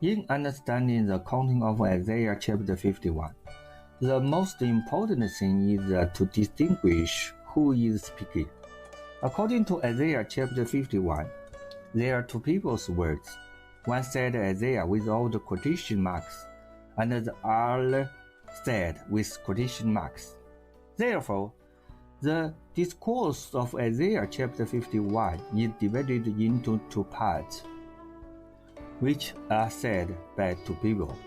In understanding the content of Isaiah chapter 51, the most important thing is to distinguish who is speaking. According to Isaiah chapter 51, there are two people's words. One said Isaiah without quotation marks, and the other said with quotation marks. Therefore, the discourse of Isaiah chapter 51 is divided into two parts, which are said by two people.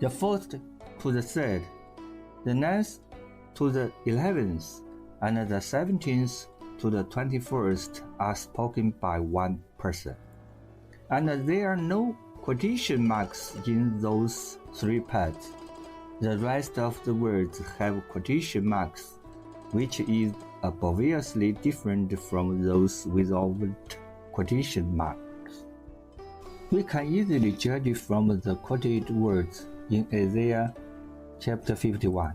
The first to the third, the ninth to the 11th, and the 17th to the 21st are spoken by one person. And there are no quotation marks in those three parts. The rest of the words have quotation marks, which is obviously different from those without quotation marks. We can easily judge from the quoted words in Isaiah chapter 51,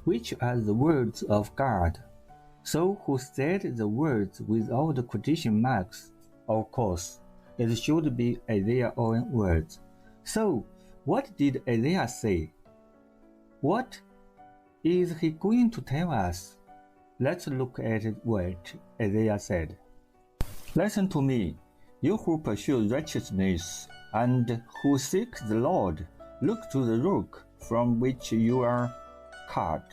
which are the words of God. So who said the words without quotation marks? Of course, it should be Isaiah's own words. So, what did Isaiah say? What is he going to tell us? Let's look at what Isaiah said. Listen to me, you who pursue righteousness and who seek the Lord. Look to the rock from which you are cut,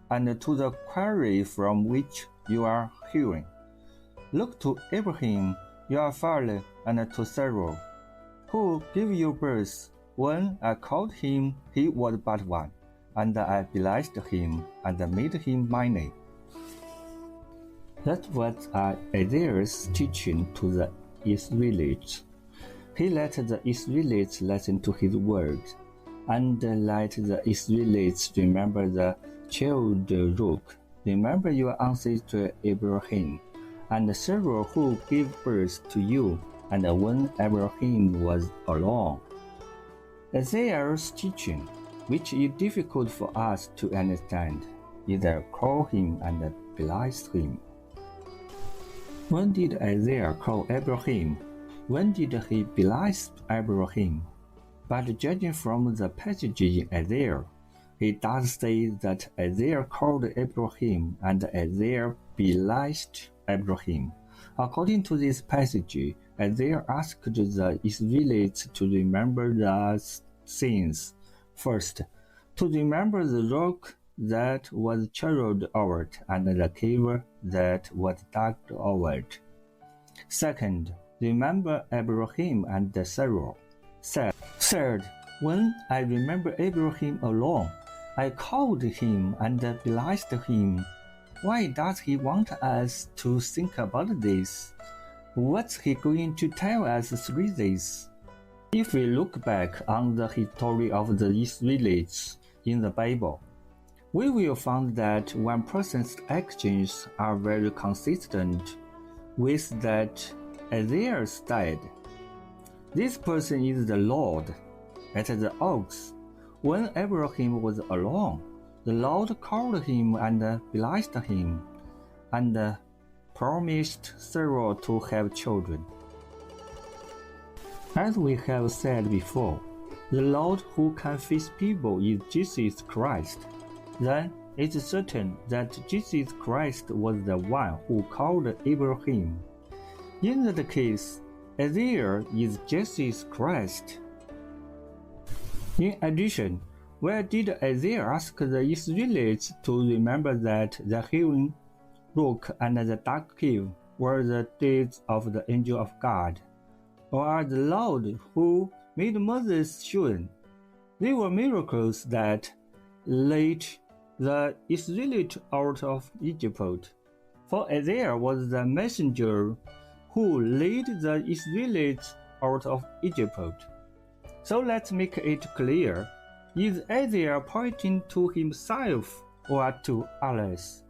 and to the quarry from which you are hewn. Look to Abraham, your father, and to Sarah, who gave you birth. When I called him, he was but one, and I blessed him and made him my name. That was Isaiah's teaching to the Israelites. He let the Israelites listen to his words, and let the Israelites remember the child rook. Remember your ancestor Abraham, and Sarah who gave birth to you, and when Abraham was alone. Isaiah's teaching, which is difficult for us to understand, either call him and bless him. When did Isaiah call Abraham? When did he bless Abraham? But judging from the passage in Isaiah, it does say that Isaiah called Abraham and Isaiah blessed Abraham. According to this passage, Isaiah asked the Israelites to remember the things. First, to remember the rock that was charred out and the cave that was dug out. Second, remember Abraham and Sarah. Third, when I remember Abraham alone, I called him and blessed him. Why does he want us to think about this? What's he going to tell us through this? If we look back on the history of the Israelites in the Bible, we will find that one person's actions are very consistent with that Isaiah said. This person is the Lord. At the oaks, when Abraham was alone, the Lord called him and blessed him, and promised Sarah to have children. As we have said before, the Lord who can fix people is Jesus Christ. Then it's certain that Jesus Christ was the one who called Abraham. In that case, Isaiah is Jesus Christ. In addition, where did Isaiah ask the Israelites to remember that the hewn rock and the dark cave were the deeds of the angel of God, or the Lord who made Moses shine? They were miracles that led the Israelites out of Egypt. For Isaiah was the messenger who led the Israelites out of Egypt. So let's make it clear, is Isaiah pointing to himself or to others?